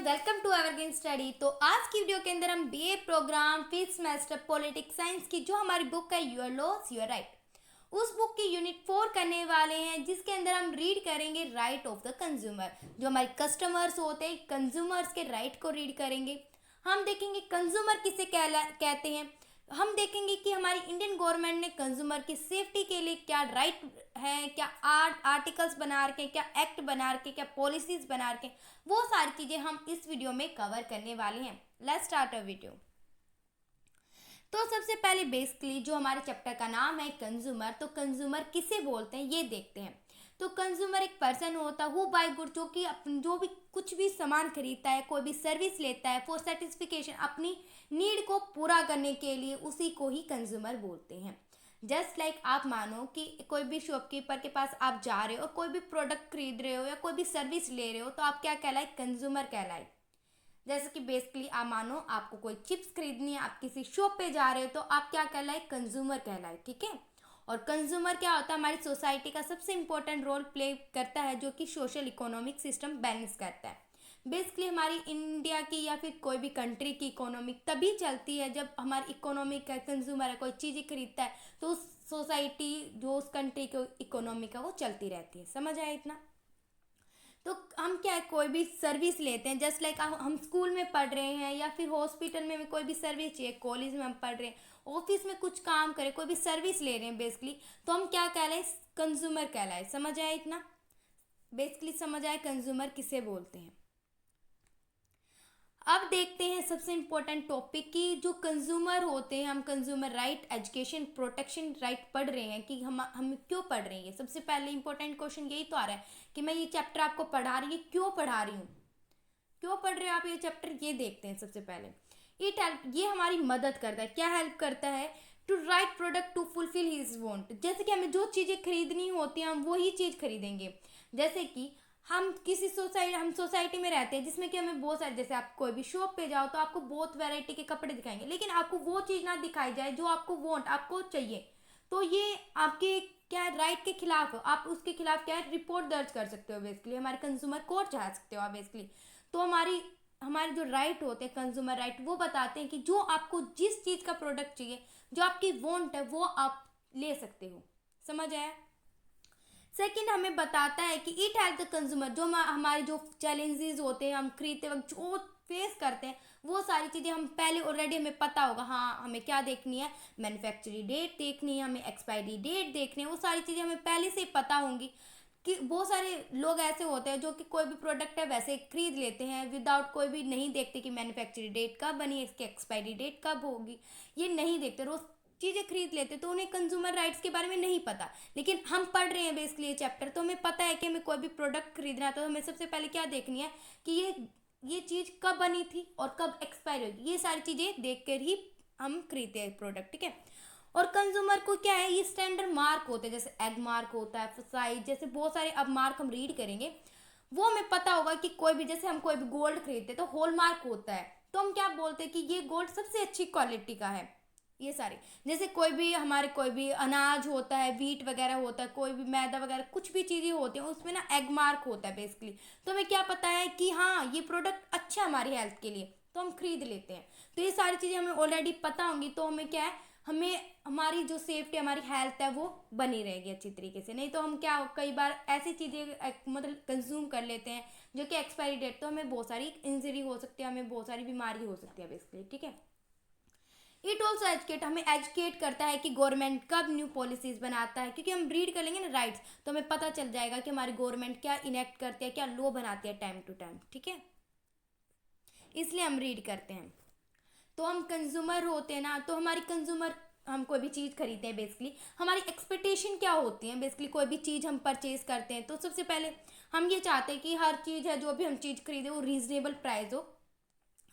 Welcome to evergreen study. तो आज की वीडियो के अंदर हम BA program 5th semester politics science की जो हमारी बुक है योर लॉस योर राइट, उस बुक की यूनिट 4 करने वाले हैं, जिसके अंदर हम रीड करेंगे राइट ऑफ द कंज्यूमर। जो हमारे कस्टमर्स होते हैं, कंज्यूमर्स के राइट को रीड करेंगे। हम देखेंगे कंज्यूमर किसे कहते हैं। हम देखेंगे कि हमारी इंडियन गवर्नमेंट ने कंज्यूमर की सेफ्टी के लिए क्या राइट है, क्या आर्टिकल्स बना रखे, क्या एक्ट बना रखे, क्या पॉलिसीज बना रखे, वो सारी चीज़ें हम इस वीडियो में कवर करने वाले हैं। Let's start a video. तो सबसे पहले बेसिकली जो हमारे चैप्टर का नाम है कंज्यूमर, तो कंज्यूमर किसे बोलते हैं ये देखते हैं। तो कंज्यूमर एक पर्सन होता है हु बाय गुड, जो भी कुछ भी सामान खरीदता है, कोई भी सर्विस लेता है फॉर सेटिस्फिकेशन, अपनी नीड को पूरा करने के लिए, उसी को ही कंज्यूमर बोलते हैं। जस्ट लाइक आप मानो कि कोई भी शॉपकीपर के पास आप जा रहे हो और कोई भी प्रोडक्ट खरीद रहे हो या कोई भी सर्विस ले रहे हो, तो आप क्या कहलाए? कंज्यूमर कहलाए। जैसे कि बेसिकली आप मानो आपको कोई चिप्स खरीदनी है, आप किसी शॉप पे जा रहे हो, तो आप क्या कहलाए? कंज्यूमर कहलाए। ठीक है। और कंज्यूमर क्या होता है? हमारी सोसाइटी का सबसे इंपॉर्टेंट रोल प्ले करता है, जो कि सोशल इकोनॉमिक सिस्टम बैलेंस करता है। बेसिकली हमारी इंडिया की या फिर कोई भी कंट्री की इकोनॉमी तभी चलती है जब हमारी इकोनॉमी का कंज्यूमर है, कोई चीज़ें खरीदता है, तो उस सोसाइटी जो उस कंट्री की इकोनॉमी का वो चलती रहती है। समझ आया इतना? तो हम क्या है, कोई भी सर्विस लेते हैं, जस्ट लाइक हम स्कूल में पढ़ रहे हैं या फिर हॉस्पिटल में कोई भी सर्विस चाहिए, कॉलेज में हम पढ़ रहे हैं, ऑफिस में कुछ काम करें, कोई भी सर्विस ले रहे हैं बेसिकली, तो हम क्या कहलाए? कंज्यूमर कहलाए। समझ आया इतना? बेसिकली समझ आया कंज्यूमर किसे बोलते हैं। अब देखते हैं सबसे इम्पोर्टेंट टॉपिक की जो कंज्यूमर होते हैं। हम consumer right, education, protection right पढ़ रहे हैं कि हम क्यों पढ़ रहे हैं। सबसे पहले इंपॉर्टेंट क्वेश्चन यही तो आ रहा है कि मैं ये चैप्टर आपको पढ़ा रही हूँ, क्यों पढ़ा रही हूँ, क्यों पढ़ रहे हो आप ये चैप्टर, ये देखते हैं। सबसे पहले ये हमारी मदद करता है। क्या हेल्प करता है? To right product to fulfil his want. जैसे कि हमें जो चीज़ें खरीदनी होती हैं हम वही चीज़ खरीदेंगे। जैसे कि हम सोसाइटी में रहते हैं जिसमें कि हमें बहुत सारे, जैसे आप कोई भी शॉप पे जाओ तो आपको बहुत वैरायटी के कपड़े दिखाएंगे, लेकिन आपको वो चीज़ ना दिखाई जाए जो आपको चाहिए, तो ये आपके क्या है? राइट के खिलाफ हो। आप उसके खिलाफ क्या है? रिपोर्ट दर्ज कर सकते हो। बेसिकली हमारे कंज्यूमर कोर्ट जा सकते हो आप बेसिकली। तो हमारे जो राइट होते हैं कंज्यूमर राइट, वो बताते हैं कि जो आपको जिस चीज़ का प्रोडक्ट चाहिए, जो आपकी वांट है, वो आप ले सकते हो। समझ आया? सेकंड हमें बताता है कि इट हेल्प द कंज्यूमर, जो हमारे जो चैलेंजेस होते हैं हम खरीदते वक्त जो फेस करते हैं, वो सारी चीज़ें हम पहले ऑलरेडी हमें पता होगा। हाँ, हमें क्या देखनी है? मैन्युफैक्चरिंग डेट देखनी है, हमें एक्सपायरी डेट देखनी है, वो सारी चीज़ें हमें पहले से ही पता होंगी। कि बहुत सारे लोग ऐसे होते हैं जो कि कोई भी प्रोडक्ट है वैसे खरीद लेते हैं विदाउट कोई भी नहीं देखते कि मैन्युफैक्चरिंग डेट कब बनी है, इसकी एक्सपायरी डेट कब होगी, ये नहीं देखते, रोज चीज़ें खरीद लेते, तो उन्हें कंज्यूमर राइट्स के बारे में नहीं पता। लेकिन हम पढ़ रहे हैं बेसिकली ये चैप्टर, तो हमें पता है कि हमें कोई भी प्रोडक्ट खरीदना है तो हमें सबसे पहले क्या देखनी है कि ये चीज़ कब बनी थी और कब एक्सपायर होगी। ये सारी चीज़ें देख कर ही हम खरीदते हैं प्रोडक्ट। ठीक है। और कंज्यूमर को क्या है, ये स्टैंडर्ड मार्क होते हैं, जैसे एग मार्क होता है, साइज, जैसे बहुत सारे अब मार्क हम रीड करेंगे, वो हमें पता होगा कि कोई भी, जैसे हम कोई भी गोल्ड खरीदते हैं तो हॉल मार्क होता है, तो हम क्या बोलते हैं कि ये गोल्ड सबसे अच्छी क्वालिटी का है। ये सारे, जैसे कोई भी अनाज होता है, वीट वगैरह होता है, कोई भी मैदा वगैरह कुछ भी चीज़ें होती हैं, उसमें ना एग मार्क होता है बेसिकली। तो हमें क्या पता है कि हाँ ये प्रोडक्ट अच्छा है हमारी हेल्थ के लिए, तो हम खरीद लेते हैं। तो ये सारी चीज़ें हमें ऑलरेडी पता होंगी, तो हमें क्या है, हमें हमारी जो सेफ्टी, हमारी हेल्थ है वो बनी रहेगी अच्छी तरीके से। नहीं तो हम क्या, कई बार ऐसी चीज़ें मतलब कंज्यूम कर लेते हैं जो कि एक्सपायरी डेट, तो हमें बहुत सारी इंजरी हो सकती है, हमें बहुत सारी बीमारी हो सकती है बेसिकली। ठीक है। इट ऑल्सो एजुकेट, हमें एजुकेट करता है कि गवर्नमेंट कब न्यू पॉलिसीज बनाता है, क्योंकि हम रीड कर लेंगे ना राइट्स, तो हमें पता चल जाएगा कि हमारी गवर्नमेंट क्या इनेक्ट करती है, क्या लॉ बनाती है टाइम टू टाइम। ठीक है। इसलिए हम रीड करते हैं। तो हम कंज्यूमर होते हैं ना, तो हमारी कंज्यूमर, हम कोई भी चीज़ खरीदते हैं बेसिकली, हमारी एक्सपेक्टेशन क्या होती है बेसिकली, कोई भी चीज़ हम परचेज करते हैं तो सबसे पहले हम ये चाहते हैं कि हर चीज़ है जो भी हम चीज़ खरीदे वो रीजनेबल प्राइस हो।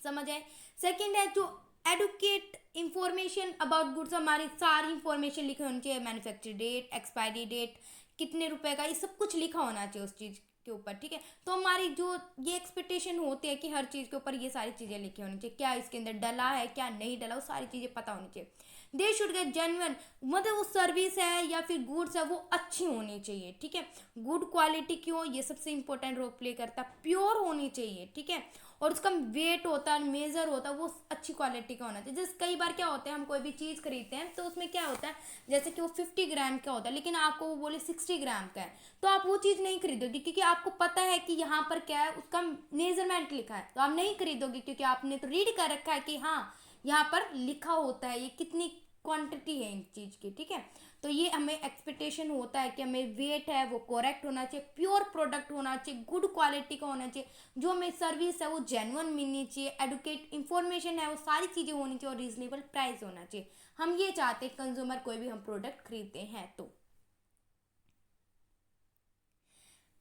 समझ आए? सेकंड है जो एडुकेट इंफॉर्मेशन अबाउट गुड्स, हमारी सारी इंफॉर्मेशन लिखी होनी चाहिए, मैन्युफैक्चर डेट, एक्सपायरी डेट, कितने रुपए का, ये सब कुछ लिखा होना चाहिए उस चीज़ के ऊपर। ठीक है। तो हमारी जो ये एक्सपेक्टेशन होती है कि हर चीज़ के ऊपर ये सारी चीज़ें लिखी होनी चाहिए, क्या इसके अंदर डला है क्या नहीं डला, वो सारी चीज़ें पता होनी चाहिए। दे शुड गेट जेन्युइन, मतलब वो सर्विस है या फिर गुड्स है वो अच्छी होनी चाहिए, ठीक है। गुड क्वालिटी की हो, ये सबसे इंपॉर्टेंट रोल प्ले करता है। प्योर होनी चाहिए, ठीक है। और उसका वेट होता है, मेजर होता है, वो अच्छी क्वालिटी का होना चाहिए। जैसे कई बार क्या होता है, हम कोई भी चीज़ खरीदते हैं तो उसमें क्या होता है, जैसे कि वो 50 ग्राम का होता है लेकिन आपको वो बोले 60 ग्राम का है, तो आप वो चीज़ नहीं खरीदोगे क्योंकि आपको पता है कि यहाँ पर क्या है, उसका मेजरमेंट लिखा है, तो आप नहीं खरीदोगे क्योंकि आपने तो रीड कर रखा है कि हाँ यहाँ पर लिखा होता है ये कितनी क्वांटिटी है इन चीज़ की, ठीक है। तो ये हमें एक्सपेक्टेशन होता है कि हमें वेट है वो करेक्ट होना चाहिए, प्योर प्रोडक्ट होना चाहिए, गुड क्वालिटी का होना चाहिए, जो हमें सर्विस है वो जेन्युइन मिलनी चाहिए, एडुकेट इंफॉर्मेशन है वो सारी चीज़ें होनी चाहिए और रीजनेबल प्राइस होना चाहिए। हम ये चाहते हैं कंज्यूमर कोई भी हम प्रोडक्ट खरीदते हैं तो।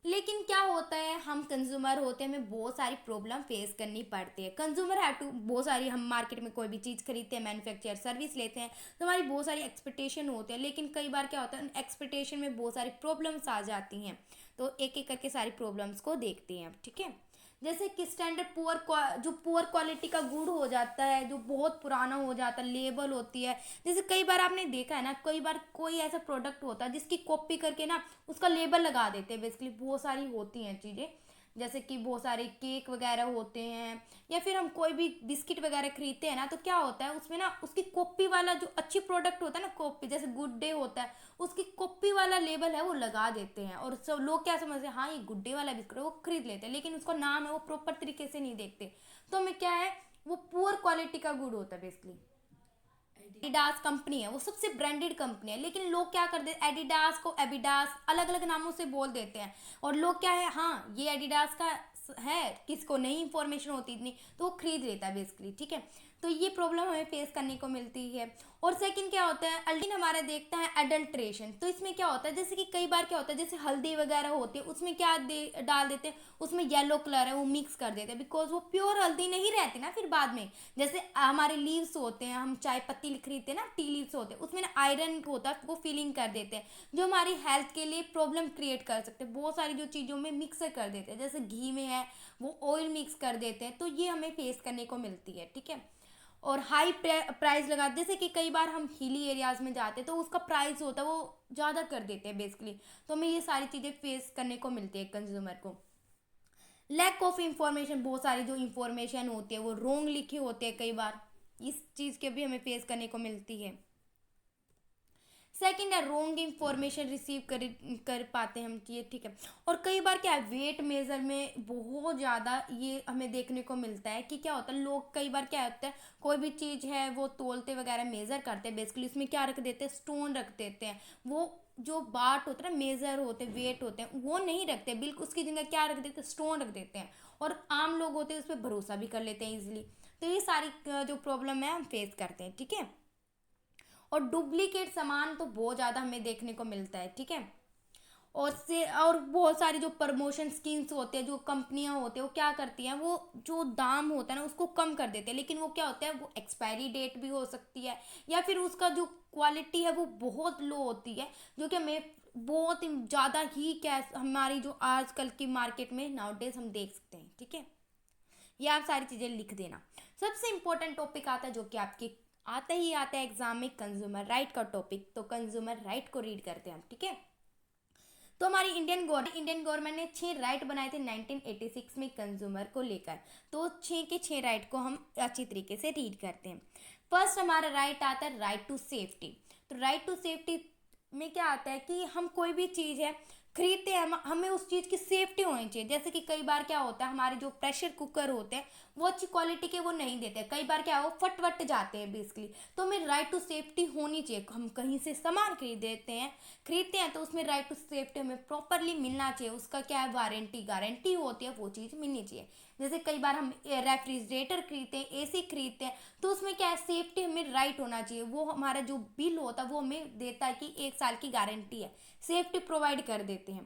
लेकिन क्या होता है, हम कंज्यूमर होते हैं, हमें बहुत सारी प्रॉब्लम फेस करनी पड़ती है। कंज्यूमर हैव टू, बहुत सारी, हम मार्केट में कोई भी चीज़ खरीदते हैं, मैन्युफैक्चर सर्विस लेते हैं तो हमारी बहुत सारी एक्सपेक्टेशन होते हैं, लेकिन कई बार क्या होता है उन एक्सपेक्टेशन में बहुत सारी प्रॉब्लम्स आ जाती हैं। तो एक एक करके सारी प्रॉब्लम्स को देखते हैं अब, ठीक है। जैसे कि स्टैंडर्ड जो पुअर क्वालिटी का गुड़ हो जाता है, जो बहुत पुराना हो जाता है, लेबल होती है। जैसे कई बार आपने देखा है ना, कई बार कोई ऐसा प्रोडक्ट होता है जिसकी कॉपी करके ना उसका लेबल लगा देते हैं, बेसिकली बहुत सारी होती हैं चीज़ें। जैसे कि बहुत सारे केक वगैरह होते हैं या फिर हम कोई भी बिस्किट वगैरह खरीदते हैं ना, तो क्या होता है उसमें ना उसकी कॉपी वाला जो अच्छी प्रोडक्ट होता है ना, कॉपी जैसे गुड डे होता है, उसकी कॉपी वाला लेबल है वो लगा देते हैं और सब लोग क्या समझते हैं, हाँ ये गुड डे वाला बिस्किट है, वो खरीद लेते हैं, लेकिन उसका नाम है वो प्रॉपर तरीके से नहीं देखते। तो हमें क्या है, वो पुअर क्वालिटी का गुड होता है बेसिकली। एडिडास कंपनी है, वो सबसे ब्रांडेड कंपनी है, लेकिन लोग क्या करते हैं, एडिडास को एबिडास अलग अलग नामों से बोल देते हैं। और लोग क्या है, हाँ ये एडिडास का है, किसको नहीं इंफॉर्मेशन होती इतनी, तो वो खरीद लेता है बेसिकली, ठीक है। तो ये प्रॉब्लम हमें फेस करने को मिलती है। और सेकंड क्या होता है, अल्टीन हमारा देखता है एडल्ट्रेशन। तो इसमें क्या होता है, जैसे कि कई बार क्या होता है, जैसे हल्दी वगैरह होती है उसमें क्या डाल देते हैं, उसमें येलो कलर है वो मिक्स कर देते हैं, बिकॉज वो प्योर हल्दी नहीं रहती ना फिर बाद में। जैसे हमारे लीव्स होते हैं, हम चाय पत्ती खरीदते हैं ना, टी लीव्स होते हैं, उसमें ना आयरन होता है, वो फीलिंग कर देते हैं, जो हमारी हेल्थ के लिए प्रॉब्लम क्रिएट कर सकते हैं। बहुत सारी जो चीज़ों में मिक्स कर देते हैं, जैसे घी में है वो ऑयल मिक्स कर देते हैं, तो ये हमें फेस करने को मिलती है, ठीक है। और हाई प्राइस लगा, जैसे कि कई बार हम हिली एरियाज में जाते हैं तो उसका प्राइस होता है वो ज़्यादा कर देते हैं बेसिकली। तो हमें ये सारी चीज़ें फेस करने को मिलती है कंज्यूमर को। लैक ऑफ इंफॉर्मेशन, बहुत सारी जो इंफॉर्मेशन होती है वो रोंग लिखे होते हैं कई बार, इस चीज़ के भी हमें फेस करने को मिलती है। सेकंड है रोंग इंफॉर्मेशन रिसीव कर पाते हैं हम ये, ठीक है। और कई बार क्या है, वेट मेजर में बहुत ज़्यादा ये हमें देखने को मिलता है कि क्या होता है, लोग कई बार क्या होता है, कोई भी चीज़ है वो तोलते वगैरह मेज़र करते हैं, बेसिकली उसमें क्या रख देते हैं, स्टोन रख देते हैं। वो जो बाट होता है ना, मेज़र होते हैं, वेट होते हैं, वो नहीं रखते, बिल्कुल उसकी जगह क्या रख देते हैं, स्टोन रख देते हैं। और आम लोग होते हैं उस पर भरोसा भी कर लेते हैं ईजिली। तो ये सारी जो प्रॉब्लम है हम फेस करते हैं, ठीक है। और डुप्लीकेट सामान तो बहुत ज़्यादा हमें देखने को मिलता है, ठीक है। और बहुत सारी जो प्रमोशन स्कीम्स होते हैं, जो कंपनियां होती हैं वो क्या करती हैं, वो जो दाम होता है ना उसको कम कर देते हैं, लेकिन वो क्या होता है, वो एक्सपायरी डेट भी हो सकती है या फिर उसका जो क्वालिटी है वो बहुत लो होती है, जो कि हमें बहुत ज़्यादा ही क्या हमारी जो आजकल की मार्केट में नाउडेज हम देख सकते हैं, ठीक है। ये आप सारी चीज़ें लिख देना। सबसे इंपॉर्टेंट टॉपिक आता है जो कि आपके आता ही आता है एग्जाम में, कंज्यूमर राइट का टॉपिक। तो कंज्यूमर राइट को रीड करते हैं हम, ठीक है। तो हमारी इंडियन गवर्नमेंट ने 6 राइट बनाए थे 1986 में कंज्यूमर को लेकर। तो 6 के 6 राइट को हम अच्छी तरीके से रीड करते हैं। फर्स्ट हमारा राइट आता है राइट टू सेफ्टी। तो राइट टू सेफ्टी में क्या आता है कि हम कोई भी चीज़ है खरीदते हैं, हमें उस चीज़ की सेफ्टी होनी चाहिए। जैसे कि कई बार क्या होता है, हमारे जो प्रेशर कुकर होते हैं वो अच्छी क्वालिटी के वो नहीं देते, कई बार क्या हो फट वट जाते हैं बेसिकली। तो हमें राइट टू सेफ्टी होनी चाहिए। हम कहीं से सामान खरीदते हैं तो उसमें राइट टू सेफ्टी हमें प्रॉपरली मिलना चाहिए। उसका क्या है, गारंटी होती है, वो चीज़ मिलनी चाहिए। जैसे कई बार हम रेफ्रिजरेटर खरीदते हैं, एसी खरीदते हैं, तो उसमें क्या है, सेफ्टी हमें राइट होना चाहिए। वो हमारा जो बिल होता है वो हमें देता है कि 1 साल की गारंटी है, सेफ्टी प्रोवाइड कर देते हैं,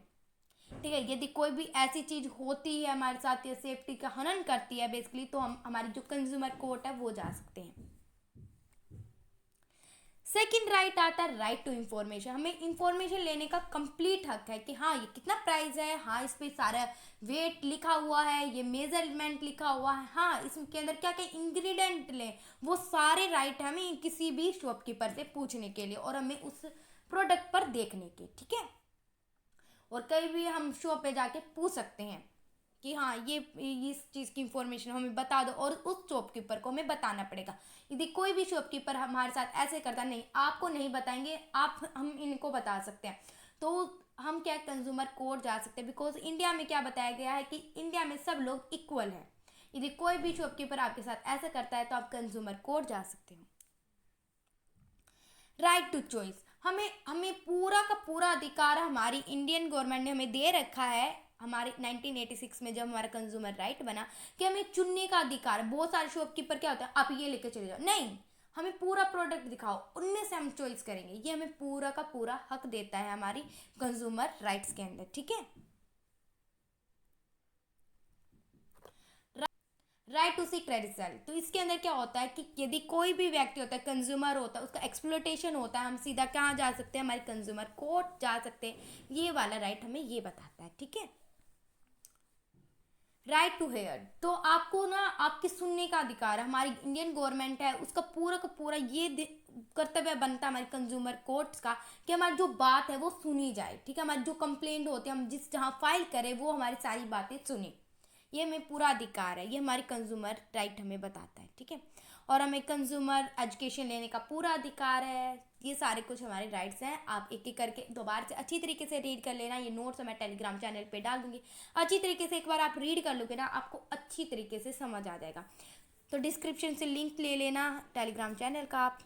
ठीक है। यदि कोई भी ऐसी चीज़ होती है हमारे साथ या सेफ्टी का हनन करती है बेसिकली, तो हम हमारी जो कंज्यूमर कोर्ट है वो जा सकते हैं। सेकंड राइट आता है राइट टू इंफॉर्मेशन। हमें इंफॉर्मेशन लेने का कंप्लीट हक है कि हाँ ये कितना प्राइस है, हाँ इस पे सारा वेट लिखा हुआ है, ये मेजरमेंट लिखा हुआ है, हाँ इसके अंदर क्या क्या इंग्रेडिएंट लें, वो सारे राइट है हमें किसी भी शॉपकीपर से पूछने के लिए और हमें उस प्रोडक्ट पर देखने के, ठीक है। और कहीं भी हम शॉप पे जाके पूछ सकते हैं कि हाँ ये इस चीज़ की इंफॉर्मेशन हमें बता दो, और उस शॉपकीपर को हमें बताना पड़ेगा। यदि कोई भी शॉपकीपर हमारे साथ ऐसे करता नहीं, आपको नहीं बताएंगे, आप हम इनको बता सकते हैं, तो हम क्या कंज्यूमर कोर्ट जा सकते हैं। बिकॉज इंडिया में क्या बताया गया है कि इंडिया में सब लोग इक्वल हैं। यदि कोई भी शॉपकीपर आपके साथ ऐसा करता है तो आप कंज्यूमर कोर्ट जा सकते हो। राइट टू चॉइस, हमें हमें पूरा का पूरा अधिकार हमारी इंडियन गवर्नमेंट ने हमें दे रखा है। हमारे 1986 में जब हमारा कंज्यूमर राइट बना कि हमें चुनने का अधिकार। बहुत सारे शॉपकीपर क्या होता है, आप ये लेके चले जाओ, नहीं, हमें पूरा प्रोडक्ट दिखाओ, उनमें से हम चॉइस करेंगे। ये हमें पूरा का पूरा हक देता है हमारी कंज्यूमर राइट्स के अंदर, ठीक है। Right to see credit sale, तो इसके अंदर क्या होता है कि यदि कोई भी व्यक्ति होता है, कंज्यूमर होता है, उसका एक्सप्लोटेशन होता है, हम सीधा कहाँ जा सकते हैं, हमारे कंज्यूमर कोर्ट जा सकते हैं। ये वाला राइट हमें ये बताता है, ठीक है। राइट टू हेयर, तो आपको ना आपके सुनने का अधिकार है। हमारी इंडियन गवर्नमेंट है उसका पूरा का पूरा ये कर्तव्य बनता है हमारे कंज्यूमर कोर्ट्स का कि हमारी जो बात है वो सुनी जाए, ठीक है। हमारी जो कंप्लेंट होती है, हम जिस जहाँ फाइल करें वो हमारी सारी बातें सुने, ये हमें पूरा अधिकार है। ये हमारी कंज्यूमर राइट हमें बताता है, ठीक है। और हमें कंज्यूमर एजुकेशन लेने का पूरा अधिकार है। ये सारे कुछ हमारे राइट्स हैं। आप एक एक करके दोबारा से अच्छी तरीके से रीड कर लेना। ये नोट्स मैं टेलीग्राम चैनल पे डाल दूंगी। अच्छी तरीके से एक बार आप रीड कर लोगे ना, आपको अच्छी तरीके से समझ आ जाएगा। तो डिस्क्रिप्शन से लिंक ले लेना टेलीग्राम चैनल का आप।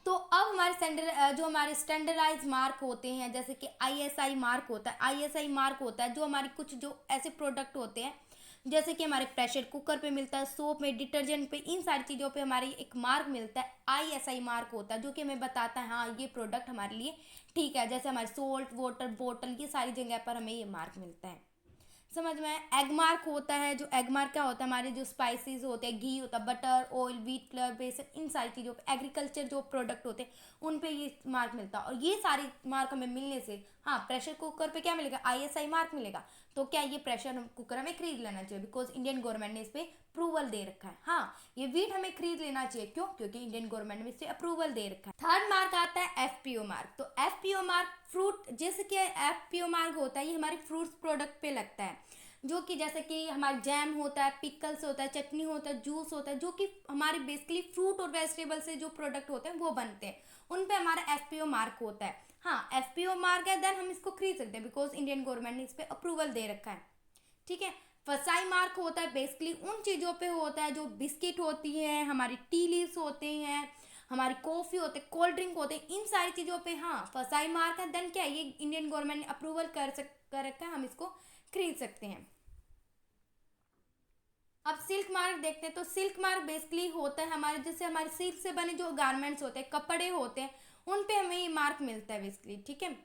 तो अब हमारे जो हमारे स्टैंडर्डाइज मार्क होते हैं, जैसे कि आईएसआई मार्क होता है। आईएसआई मार्क होता है जो हमारी कुछ जो ऐसे प्रोडक्ट होते हैं, जैसे कि हमारे प्रेशर कुकर पे मिलता है, सोप में, डिटर्जेंट पे, इन सारी चीज़ों पे हमारी एक मार्क मिलता है, आईएसआई मार्क होता है, जो कि हमें बताता है हाँ ये प्रोडक्ट हमारे लिए ठीक है। जैसे हमारे सोल्ट वाटर बोतल, ये सारी जगह पर हमें ये मार्क मिलता है, समझ में। एग मार्क होता है, जो एग मार्क क्या होता है, हमारे जो स्पाइसेस होते हैं, घी होता है, बटर, ऑयल, व्हीट फ्लोर, बेसन, इन सारी चीज़ों पे, एग्रीकल्चर जो प्रोडक्ट होते हैं उन पे ये मार्क मिलता है। और ये सारे मार्क हमें मिलने से हाँ प्रेशर कुकर पे क्या मिलेगा, आईएसआई मार्क मिलेगा। तो क्या ये प्रेशर कुकर हमें खरीद लेना चाहिए, बिकॉज इंडियन गवर्नमेंट ने इस पर अप्रूवल दे रखा है। हाँ ये व्हीट हमें खरीद लेना चाहिए, क्यों, क्योंकि इंडियन गवर्नमेंट ने इस पर अप्रूवल दे रखा है। थर्ड मार्क आता है एफपीओ मार्क। तो एफपीओ मार्क फ्रूट, जैसे कि एफपीओ मार्क होता है ये हमारे फ्रूट्स प्रोडक्ट पे लगता है, जो कि जैसे कि हमारा जैम होता है, पिकल्स होता है, चटनी होता है, जूस होता है, जो कि हमारे बेसिकली फ्रूट और वेजिटेबल से जो प्रोडक्ट होते हैं वो बनते हैं, उन पे हमारा एफपीओ मार्क होता है। हाँ एफपीओ मार्क है, देन हम इसको खरीद सकते हैं, बिकॉज इंडियन गवर्नमेंट ने इस पर अप्रूवल दे रखा है, ठीक है। फसाई मार्क होता है बेसिकली उन चीज़ों पे होता है जो बिस्किट होती है, हमारी टी लीव्स होते हैं, हमारी कॉफ़ी होते हैं, कोल्ड ड्रिंक होते हैं, इन सारी चीज़ों पे हाँ फसाई मार्क है। देन क्या है, ये इंडियन गवर्नमेंट ने अप्रूवल कर रखा है, हम इसको खरीद सकते हैं। अब सिल्क मार्क देखते हैं। तो सिल्क मार्क बेसिकली होता है हमारे, जैसे हमारे सिल्क से बने जो गारमेंट्स होते हैं, कपड़े होते हैं, उन पे हमें ये मार्क मिलता है बेसिकली, ठीक है।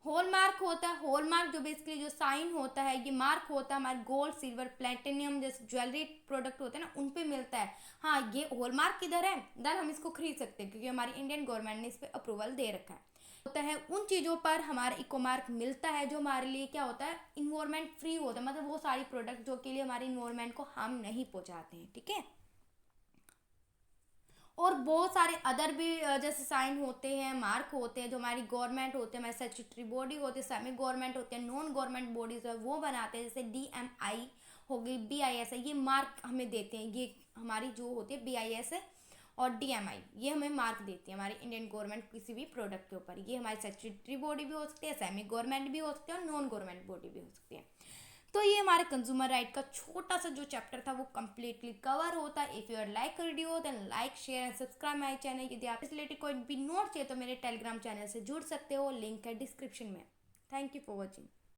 हॉल मार्क होता है, हॉल मार्क जो बेसिकली जो साइन होता है, ये मार्क होता है हमारे गोल्ड, सिल्वर, प्लेटिनियम जैसे ज्वेलरी प्रोडक्ट होते हैं ना, उन पे मिलता है। हाँ ये हॉल मार्क किधर है, देन हम इसको खरीद सकते हैं, क्योंकि हमारी इंडियन गवर्नमेंट ने इस पर अप्रूवल दे रखा है। होता है उन चीज़ों पर हमारा इको मार्क मिलता है जो हमारे लिए क्या होता है, इन्वायरमेंट फ्री होता है, मतलब वो सारी प्रोडक्ट जो के लिए हमारे इन्वायरमेंट को हार्म नहीं पहुंचाते हैं, ठीक है। और बहुत सारे अदर भी जैसे साइन होते हैं, मार्क होते हैं, जो हमारी गवर्नमेंट होते हैं, हमारी स्टैट्यूटरी बॉडी होती है, सेमी गवर्नमेंट होते हैं, नॉन गवर्नमेंट बॉडीज है वो बनाते हैं, जैसे डीएमआई हो गई, बीआईएस है, ये मार्क हमें देते हैं। ये हमारी जो होती है बीआईएस है और डीएमआई, ये हमें मार्क देती है हमारी इंडियन गवर्नमेंट किसी भी प्रोडक्ट के ऊपर। ये हमारी स्टैट्यूटरी बॉडी भी हो सकती है, सेमी गवर्नमेंट भी हो सकती है, और नॉन गवर्नमेंट बॉडी भी हो सकती है। तो ये हमारे कंज्यूमर राइट का छोटा सा जो चैप्टर था वो कम्प्लीटली कवर होता है। If you are like video then like share and subscribe my channel. यदि आप इस रिलेटेड कोई भी नोट चाहिए तो मेरे टेलीग्राम चैनल से जुड़ सकते हो, लिंक है डिस्क्रिप्शन में। Thank you for watching.